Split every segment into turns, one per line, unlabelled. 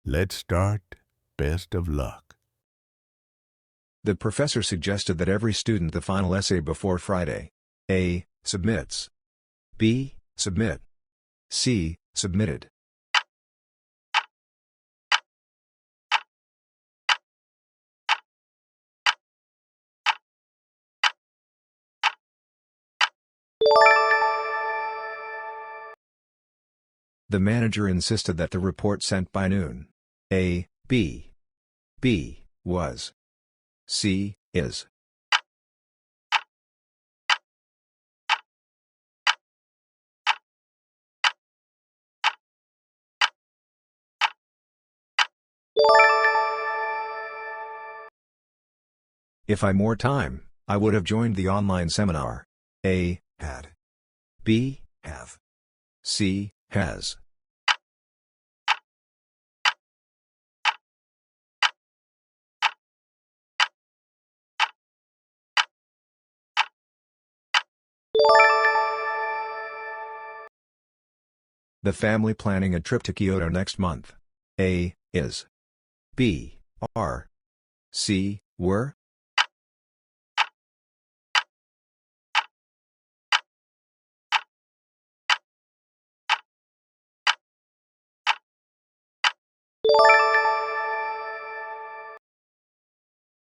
Let's start. Best of luck.
The professor suggested that every student the final essay before Friday. A. Submits. B. Submit. C. Submitted. The manager insisted that the report sent by noon. A. B. B. Was. C. Is. If I more time, I would have joined the online seminar. A. Had. B. Have. C. Has. The family planning a trip to Kyoto next month. A. Is. B. Are. C. Were.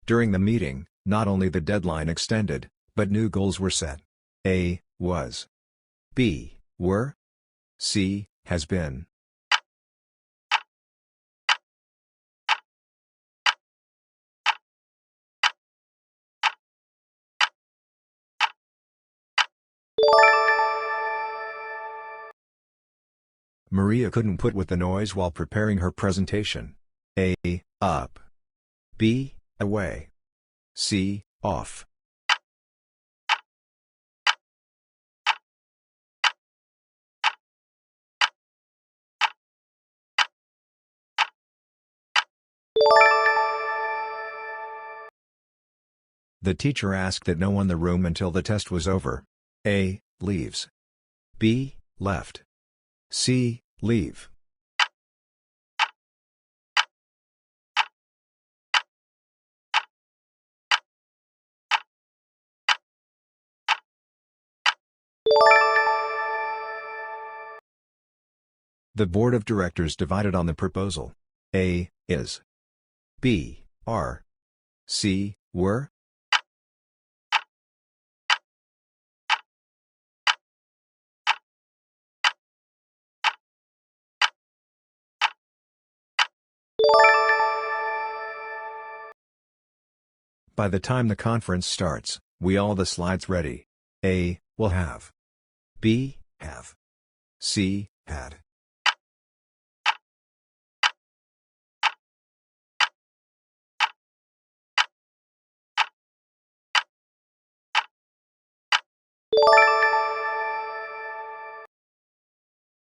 During the meeting, not only the deadline extended, but new goals were set. A. Was. B. Were. C. Has been. Maria couldn't put with the noise while preparing her presentation. A. Up. B. Away. C. Off. The teacher asked that no one in the room until the test was over. A. Leaves. B. Left. C. Leave. The board of directors divided on the proposal. A. Is. B. Are. C. Were. By the time the conference starts, we all the slides ready. A. Will have. B. Have. C. Had.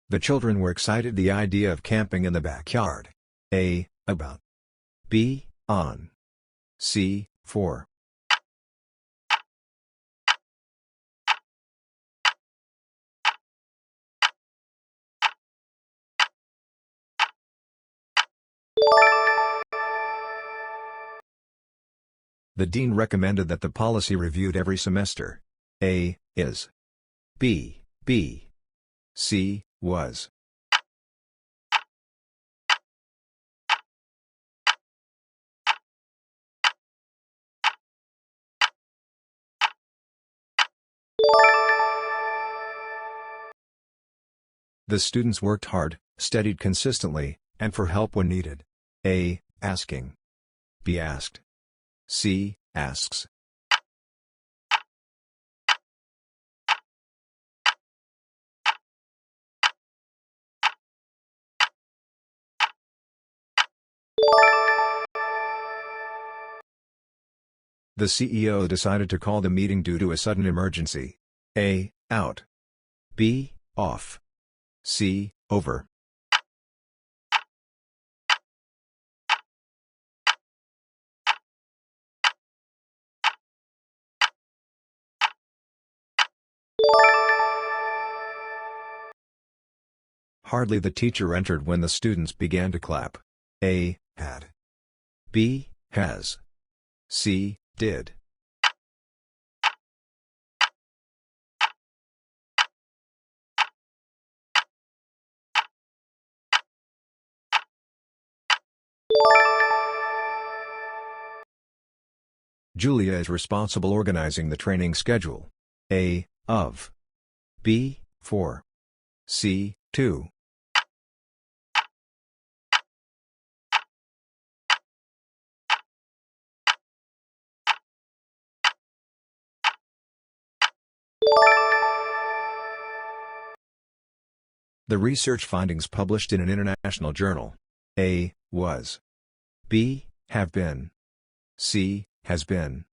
The children were excited the idea of camping in the backyard. A. About. B. On. C. For. The dean recommended that the policy reviewed every semester. A. Is. B. Be. C. Was. The students worked hard, studied consistently, and for help when needed. A. Asking. B. Asked. C. Asks. The CEO decided to call the meeting due to a sudden emergency. A. Out. B. Off. C. Over. Hardly the teacher entered when the students began to clap. A, had. B, has. C, did. Julia is responsible organizing the training schedule. A, of. B, for. C, to. The research findings published in an international journal. A, was. B, have been. C, has been.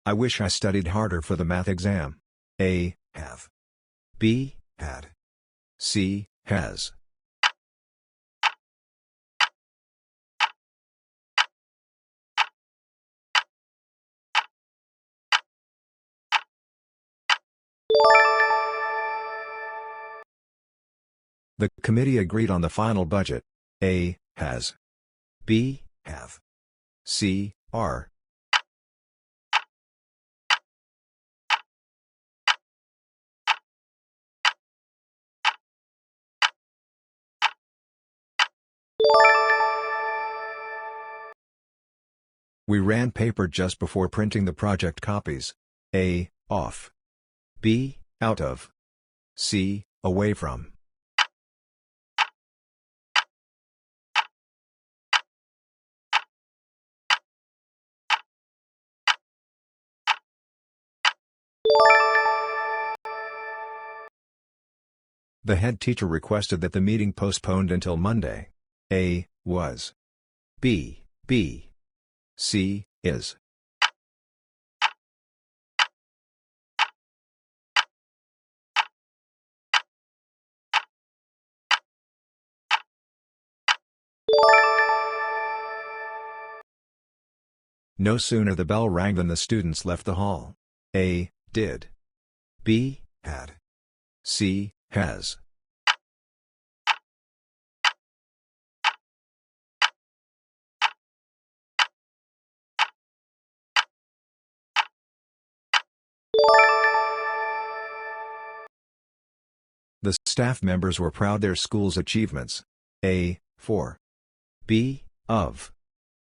I wish I studied harder for the math exam. A, have. B, had. C, has. The committee agreed on the final budget. A, has. B, have. C, are. We ran paper just before printing the project copies. A, off. B, out of. C, away from. The head teacher requested that the meeting postponed until Monday. A, was. B, be. C, is. No sooner the bell rang than the students left the hall. A, did. B, had. C, has. The staff members were proud of their school's achievements. A, for. B, of.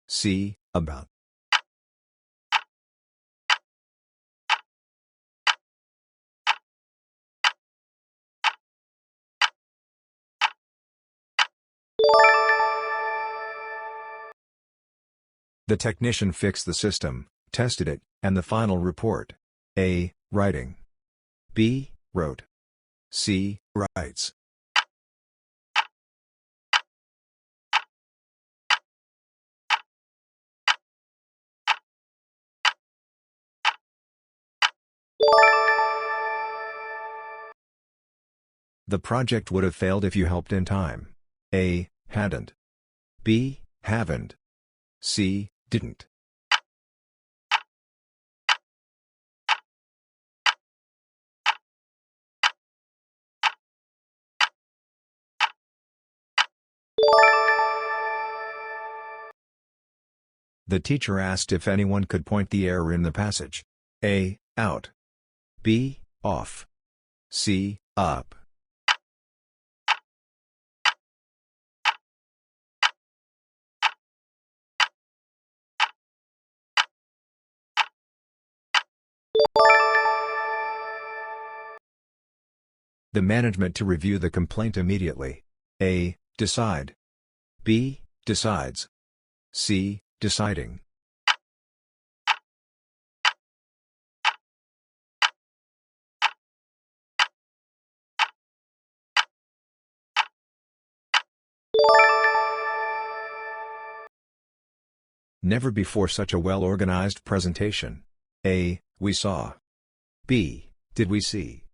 C, about. The technician fixed the system, tested it, and the final report. A, writing. B, wrote. C, writes. The project would have failed if you helped in time. A, hadn't. B, haven't. C, didn't. The teacher asked if anyone could point the error in the passage. A, out. B, off. C, up. The management to review the complaint immediately. A, decide. B, decides. C, deciding. Never before such a well-organized presentation. A, we saw. B, did we see?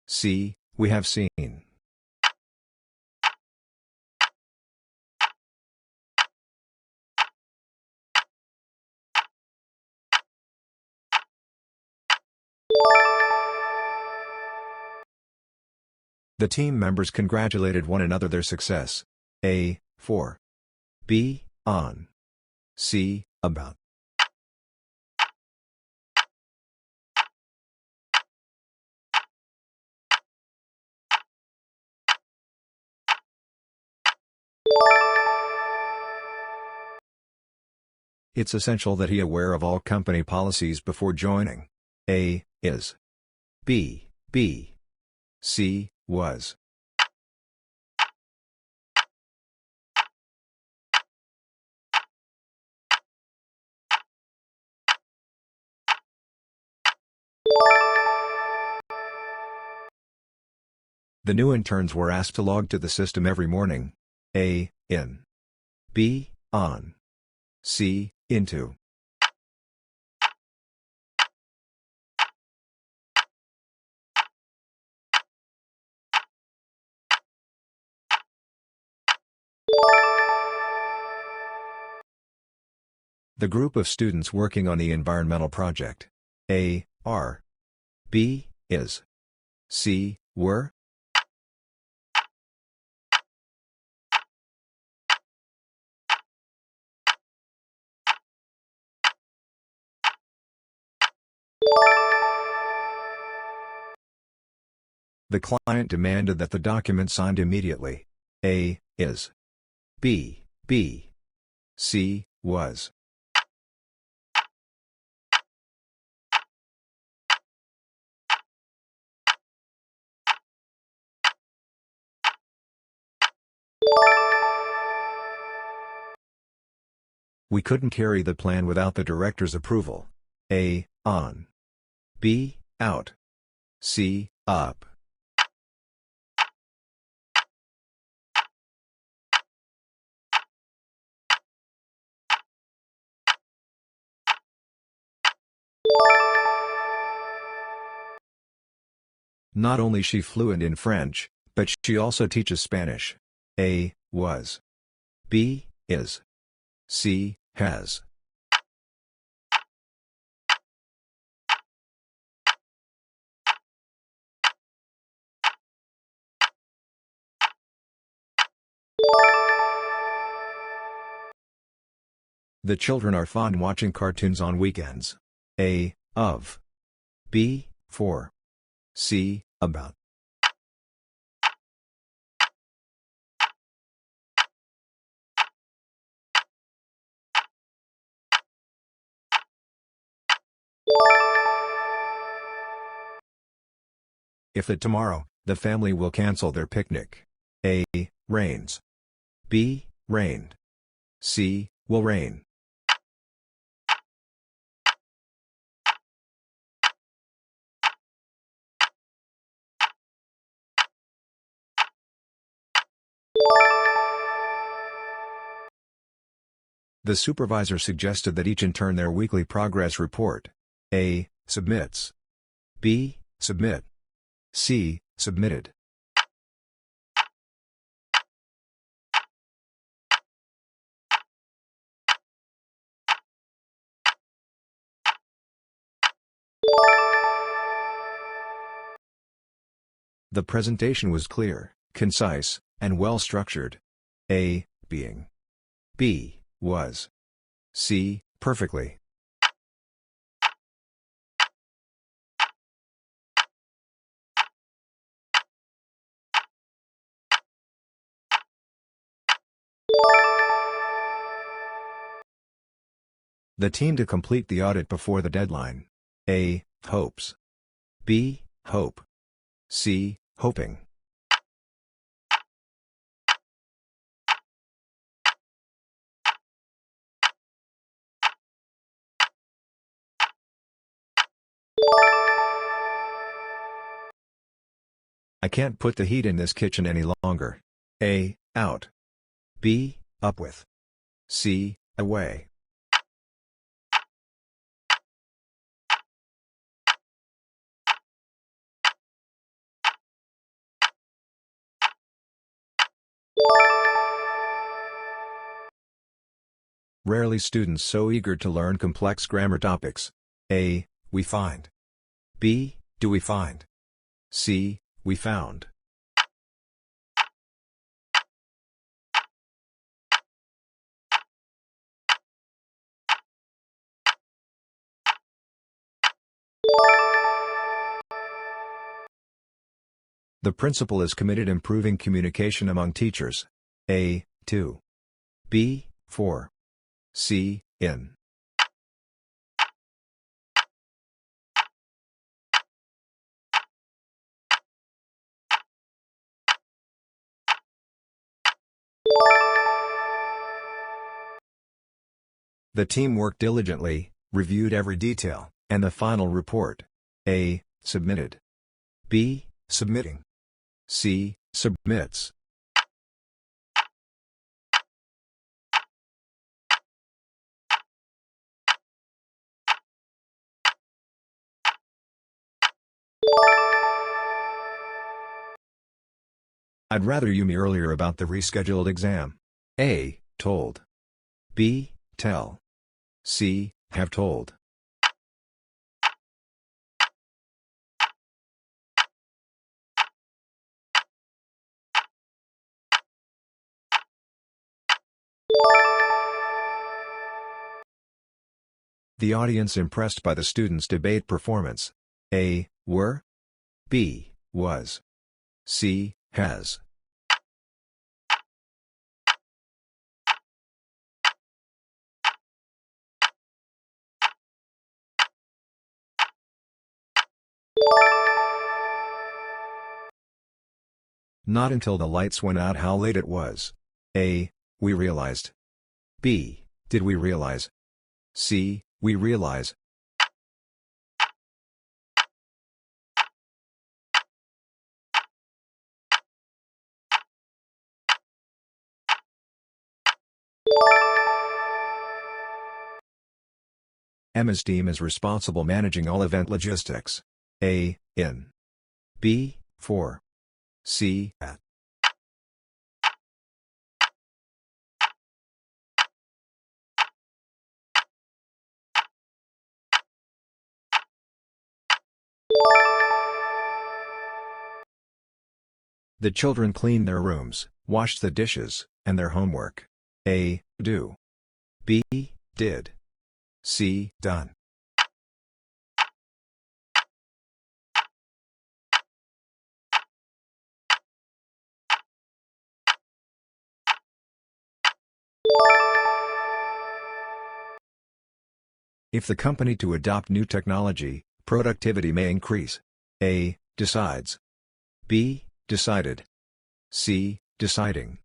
C, we have seen. The team members congratulated one another their success. A. For. B. On. C. About. It's essential that he aware of all company policies before joining. A. Is. B. Be. C. Was. The new interns were asked to log to the system every morning. A. In. B. On. C. Into. The group of students working on the environmental project. A. Are. B. Is. C. Were. The client demanded that the document signed immediately. A. Is. B. Be. C. Was. We couldn't carry the plan without the director's approval. A. On. B. Out. C. Up. Not only she fluent in French, but she also teaches Spanish. A. Was. B. Is. C. Has. The children are fond watching cartoons on weekends. A. Of. B. For. C. About. If that tomorrow, the family will cancel their picnic. A. Rains. B. Rained. C. Will rain. The supervisor suggested that each intern their weekly progress report. A. Submits. B. Submit. C. Submitted. The presentation was clear, concise, and well structured. A. Being. B. Was. C. Perfectly. The team to complete the audit before the deadline. A. Hopes. B. Hope. C. Hoping. I can't put the heat in this kitchen any longer. A. Out. B. Up with. C. Away. Rarely students so eager to learn complex grammar topics. A. We find. B. Do we find. C. We found. The principal is committed improving communication among teachers. A. 2. B. 4. C. In. The team worked diligently, reviewed every detail, and the final report. A. Submitted. B. Submitting. C. Submits. I'd rather you me earlier about the rescheduled exam. A. Told. B. Tell. C. Have told. The audience impressed by the students' debate performance. A. Were. B. Was. C. Has. Not until the lights went out how late it was. A. We realized. B. Did we realize? C. We realize. Emma's team is responsible managing all event logistics. A. In. B. For. C. At. The children cleaned their rooms, washed the dishes, and their homework. A. Do. B. Did. C. Done. If the company to adopt new technology, productivity may increase. A. Decides. B. Decided. C. Deciding.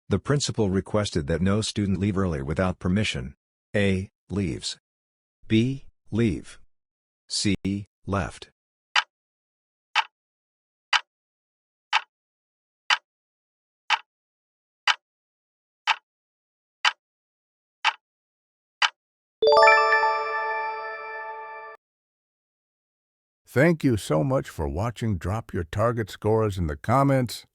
The principal requested that no student leave early without permission. A. Leaves. B. Leave. C. Left.
Thank you so much for watching. Drop your target scores in the comments.